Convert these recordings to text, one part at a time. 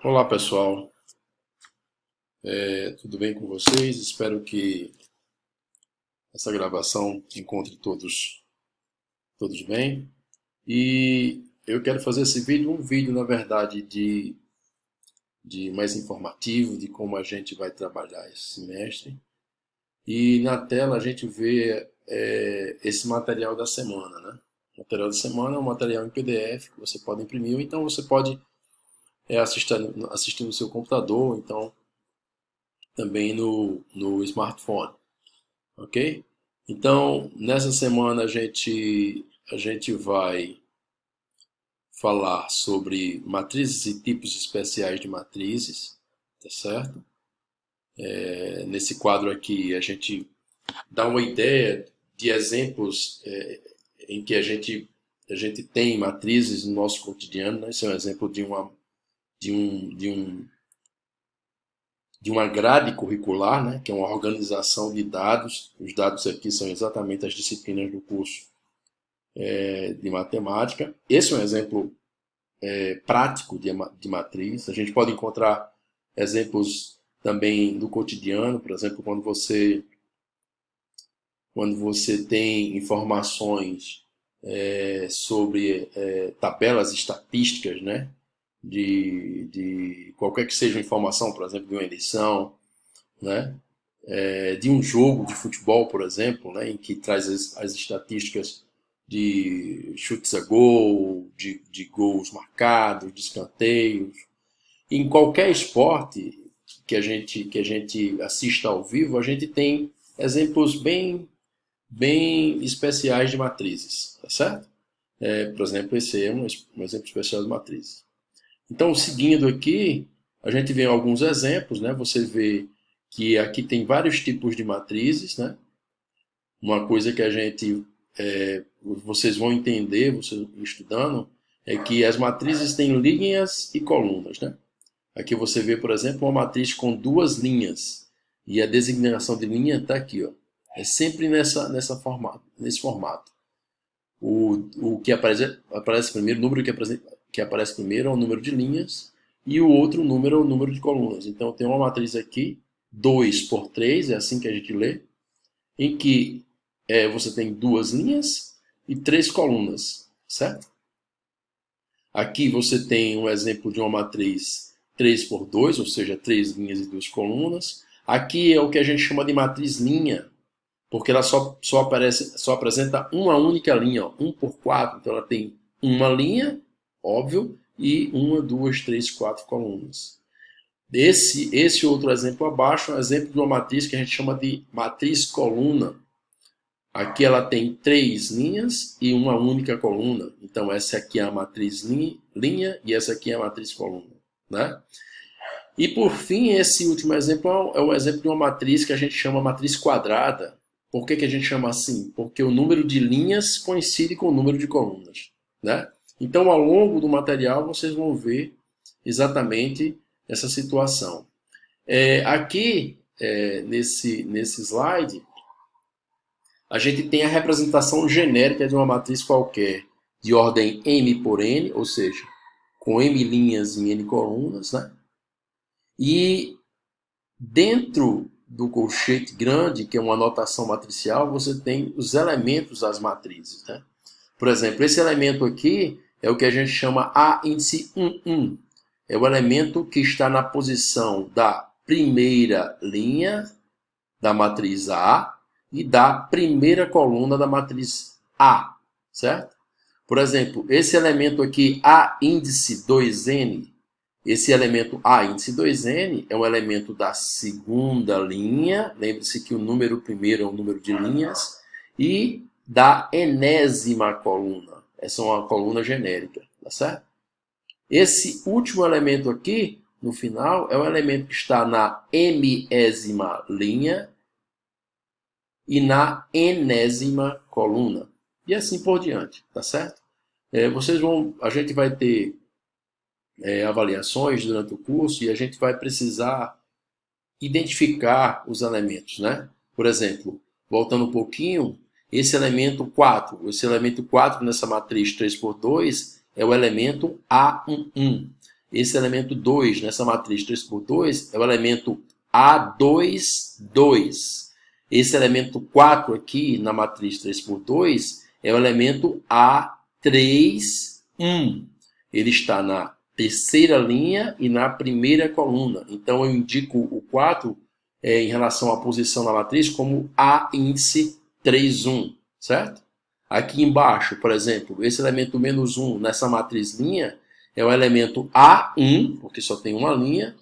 Olá pessoal, tudo bem com vocês? Espero que essa gravação encontre todos bem. E eu quero fazer esse vídeo, um vídeo na verdade de mais informativo de como a gente vai trabalhar esse semestre. E na tela a gente vê esse material da semana, né? O material da semana é um material em PDF que você pode imprimir, ou então você pode assistir no seu computador, então também no smartphone. Ok? Então, nessa semana a gente vai falar sobre matrizes e tipos especiais de matrizes, tá certo? Nesse quadro aqui a gente dá uma ideia de exemplos em que a gente tem matrizes no nosso cotidiano, né? Esse é um exemplo de uma grade curricular, né? Que é uma organização de dados. Os dados aqui são exatamente as disciplinas do curso de matemática. Esse é um exemplo prático de matriz. A gente pode encontrar exemplos também do cotidiano, por exemplo, quando você tem informações sobre tabelas estatísticas, né? De qualquer que seja a informação, por exemplo, de uma eleição, né? De um jogo de futebol, por exemplo, né? Em que traz as estatísticas de chutes a gol, de gols marcados, de escanteios. Em qualquer esporte que a gente assista ao vivo, a gente tem exemplos bem especiais de matrizes, tá certo? Por exemplo, esse é um exemplo especial de matrizes. Então, seguindo aqui, a gente vê alguns exemplos, né? Você vê que aqui tem vários tipos de matrizes, né? Uma coisa que vocês vão entender, vocês estudando, é que as matrizes têm linhas e colunas, né? Aqui você vê, por exemplo, uma matriz com duas linhas e a designação de linha está aqui, ó. É sempre nesse formato. O que aparece primeiro, o número que aparece primeiro é o número de linhas e o outro número é o número de colunas. Então tem uma matriz aqui, 2 por 3, é assim que a gente lê, em que você tem duas linhas e três colunas, certo? Aqui você tem um exemplo de uma matriz 3 por 2, ou seja, três linhas e duas colunas. Aqui é o que a gente chama de matriz linha, porque ela só apresenta uma única linha, ó, 1 por 4. Então ela tem uma linha, óbvio, e uma, duas, três, quatro colunas. Esse outro exemplo abaixo é um exemplo de uma matriz que a gente chama de matriz coluna. Aqui ela tem três linhas e uma única coluna. Então essa aqui é a matriz linha e essa aqui é a matriz coluna, né? E por fim, esse último exemplo é um exemplo de uma matriz que a gente chama matriz quadrada. Por que a gente chama assim? Porque o número de linhas coincide com o número de colunas, né? Então, ao longo do material, vocês vão ver exatamente essa situação. Aqui, nesse slide, a gente tem a representação genérica de uma matriz qualquer, de ordem m por n, ou seja, com m linhas e n colunas, né? E dentro do colchete grande, que é uma notação matricial, você tem os elementos das matrizes, né? Por exemplo, esse elemento aqui é o que a gente chama A índice 11. É o elemento que está na posição da primeira linha da matriz A e da primeira coluna da matriz A, certo? Por exemplo, esse elemento aqui, A índice 2n, esse elemento A índice 2n é um elemento da segunda linha, lembre-se que o número primeiro é um número de linhas, e da enésima coluna. Essa é uma coluna genérica, tá certo? Esse último elemento aqui, no final, é o elemento que está na mésima linha e na enésima coluna. E assim por diante, tá certo? A gente vai ter avaliações durante o curso e a gente vai precisar identificar os elementos, né? Por exemplo, voltando um pouquinho, esse elemento 4 nessa matriz 3 por 2 é o elemento A11. esse elemento 2 nessa matriz 3 por 2 é o elemento A2, 2. Esse elemento 4 aqui na matriz 3 por 2 é o elemento A3, 1. Ele está na terceira linha e na primeira coluna. Então, eu indico o 4 em relação à posição na matriz como A índice 3, 1, certo? Aqui embaixo, por exemplo, esse elemento menos 1 nessa matriz linha é o elemento A1, porque só tem uma linha,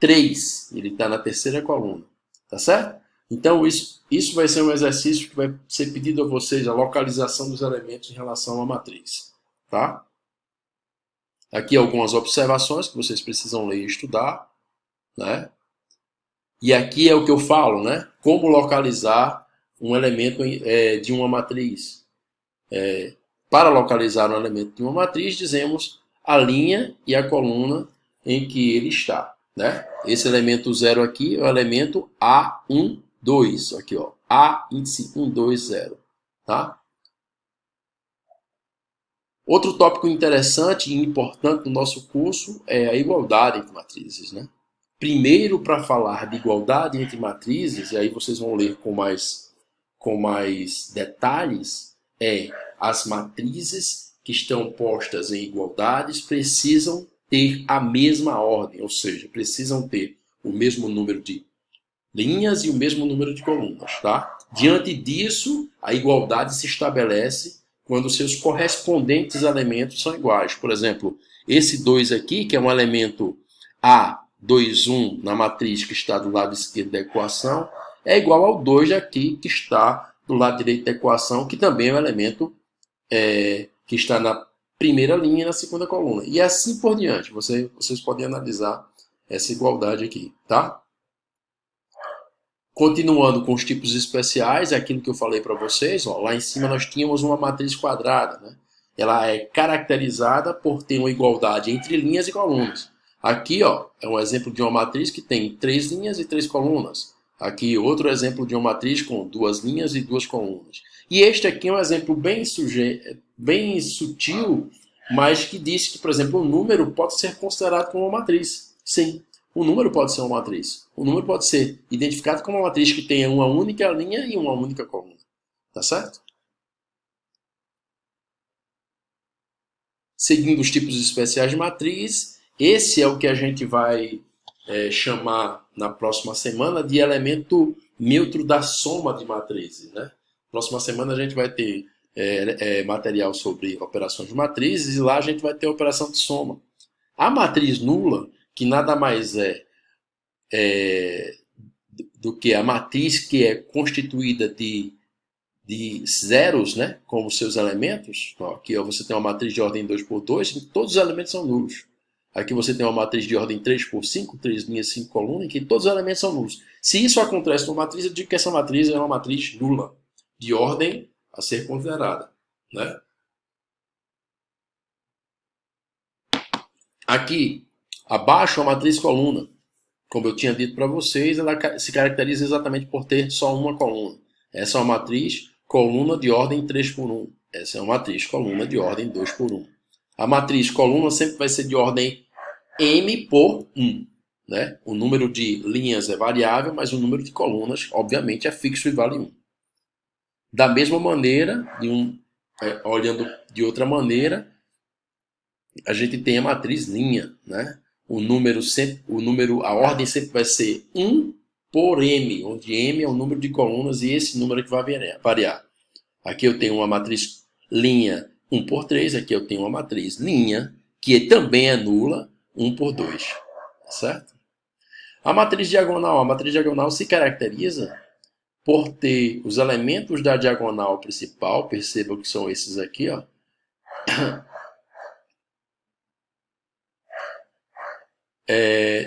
3. Ele está na terceira coluna. Tá certo? Então, isso vai ser um exercício que vai ser pedido a vocês, a localização dos elementos em relação à matriz. Tá? Aqui algumas observações que vocês precisam ler e estudar, né? E aqui é o que eu falo, né? Como localizar um elemento de uma matriz. Para localizar um elemento de uma matriz, dizemos a linha e a coluna em que ele está, né? Esse elemento 0 aqui é o elemento A1, 2. Aqui, ó. A índice 1, 2, 0. Tá? Outro tópico interessante e importante no nosso curso é a igualdade entre matrizes, né? Primeiro, para falar de igualdade entre matrizes, e aí vocês vão ler com mais detalhes, as matrizes que estão postas em igualdades precisam ter a mesma ordem, ou seja, precisam ter o mesmo número de linhas e o mesmo número de colunas, tá? Diante disso, a igualdade se estabelece quando seus correspondentes elementos são iguais. Por exemplo, esse 2 aqui, que é um elemento A2, 1 na matriz que está do lado esquerdo da equação, é igual ao 2 aqui que está do lado direito da equação, que também é um elemento que está na primeira linha e na segunda coluna. E assim por diante. Vocês podem analisar essa igualdade aqui, tá? Continuando com os tipos especiais, aquilo que eu falei para vocês, ó, lá em cima nós tínhamos uma matriz quadrada, né? Ela é caracterizada por ter uma igualdade entre linhas e colunas. Aqui, ó, é um exemplo de uma matriz que tem 3 linhas e 3 colunas. Aqui, outro exemplo de uma matriz com 2 linhas e 2 colunas. E este aqui é um exemplo bem sutil, mas que diz que, por exemplo, um número pode ser considerado como uma matriz. Sim, um número pode ser uma matriz. Um número pode ser identificado como uma matriz que tenha uma única linha e uma única coluna. Tá certo? Seguindo os tipos especiais de matriz, esse é o que a gente vai chamar na próxima semana de elemento neutro da soma de matrizes, né? Próxima semana a gente vai ter material sobre operações de matrizes e lá a gente vai ter a operação de soma. A matriz nula, que nada mais é do que a matriz que é constituída de zeros, né, como seus elementos. Ó, aqui ó, você tem uma matriz de ordem 2 por 2, em que todos os elementos são nulos. Aqui você tem uma matriz de ordem 3 por 5, 3 linhas, 5 colunas, em que todos os elementos são nulos. Se isso acontece numa matriz, eu digo que essa matriz é uma matriz nula, de ordem a ser considerada, né? Aqui, abaixo, a matriz coluna. Como eu tinha dito para vocês, ela se caracteriza exatamente por ter só uma coluna. Essa é uma matriz coluna de ordem 3 por 1. Essa é uma matriz coluna de ordem 2 por 1. A matriz coluna sempre vai ser de ordem m por 1. Né? O número de linhas é variável, mas o número de colunas, obviamente, é fixo e vale 1. Da mesma maneira, olhando de outra maneira, a gente tem a matriz linha, né? A ordem sempre vai ser 1 por m, onde m é o número de colunas e esse número que vai variar. Aqui eu tenho uma matriz linha 1 por 3, aqui eu tenho uma matriz linha, que também é nula, 1 por 2. Certo? A matriz diagonal se caracteriza por ter os elementos da diagonal principal, percebam que são esses aqui, ó.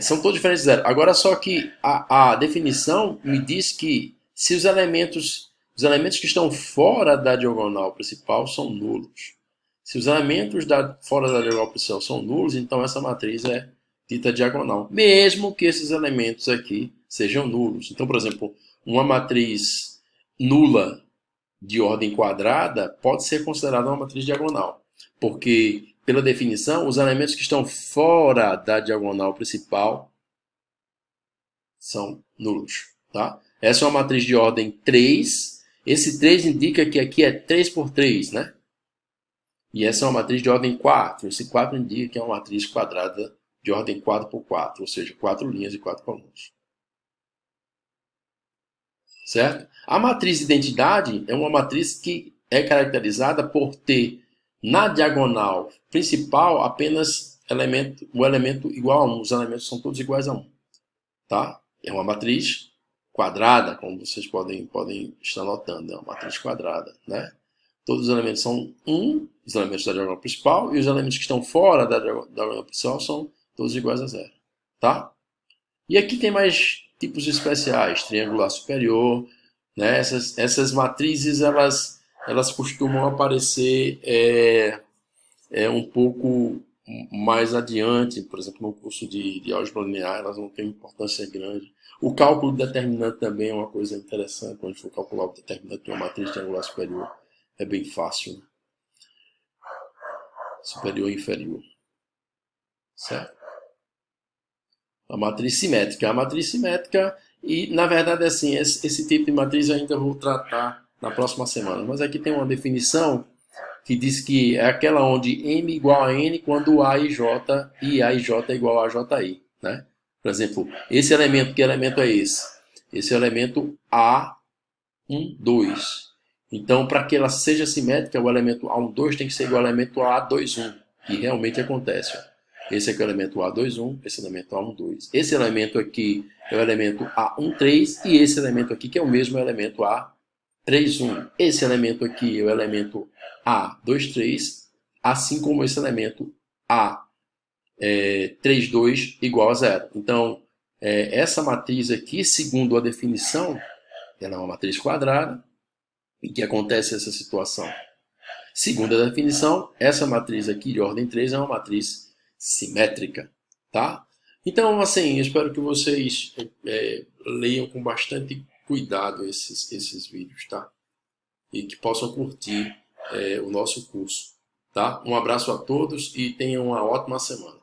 São todos diferentes de zero. Agora só que a definição me diz que se os elementos que estão fora da diagonal principal são nulos. Se os elementos fora da diagonal principal são nulos, então essa matriz é dita diagonal, mesmo que esses elementos aqui sejam nulos. Então, por exemplo, uma matriz nula de ordem quadrada pode ser considerada uma matriz diagonal, porque pela definição, os elementos que estão fora da diagonal principal são nulos, tá? Essa é uma matriz de ordem 3. Esse 3 indica que aqui é 3 por 3, né? E essa é uma matriz de ordem 4. Esse 4 indica que é uma matriz quadrada de ordem 4 por 4, ou seja, 4 linhas e 4 colunas. Certo? A matriz de identidade é uma matriz que é caracterizada por ter na diagonal principal apenas o elemento igual a 1. Os elementos são todos iguais a 1. Tá? É uma matriz quadrada, como vocês podem estar notando. É uma matriz quadrada. Né? Todos os elementos são 1, os elementos da diagonal principal, e os elementos que estão fora da diagonal principal são todos iguais a 0. Tá? E aqui tem mais tipos especiais, triangular superior, né? Essas matrizes elas costumam aparecer um pouco mais adiante, por exemplo, no curso de álgebra linear, elas não têm importância grande. O cálculo determinante também é uma coisa interessante, quando a gente for calcular o determinante de uma matriz triangular superior, é bem fácil. Né? Superior e inferior. Certo? A matriz simétrica. A matriz simétrica, e na verdade assim, esse tipo de matriz eu ainda vou tratar na próxima semana. Mas aqui tem uma definição que diz que é aquela onde M igual a N quando A e J é igual a JI. Né? Por exemplo, esse elemento, que elemento é esse? Esse é o elemento A1, 2. Então, para que ela seja simétrica, o elemento A1, 2 tem que ser igual ao elemento A2, 1. Que realmente acontece. Ó. Esse aqui é o elemento A21, esse elemento A12. Esse elemento aqui é o elemento A13 e esse elemento aqui que é o mesmo elemento A31. Esse elemento aqui é o elemento A23, assim como esse elemento A32 igual a 0. Então, essa matriz aqui, segundo a definição, ela é uma matriz quadrada em que acontece essa situação. Segundo a definição, essa matriz aqui de ordem 3 é uma matriz simétrica, tá? Então, assim, eu espero que vocês leiam com bastante cuidado esses vídeos, tá? E que possam curtir o nosso curso, tá? Um abraço a todos e tenham uma ótima semana.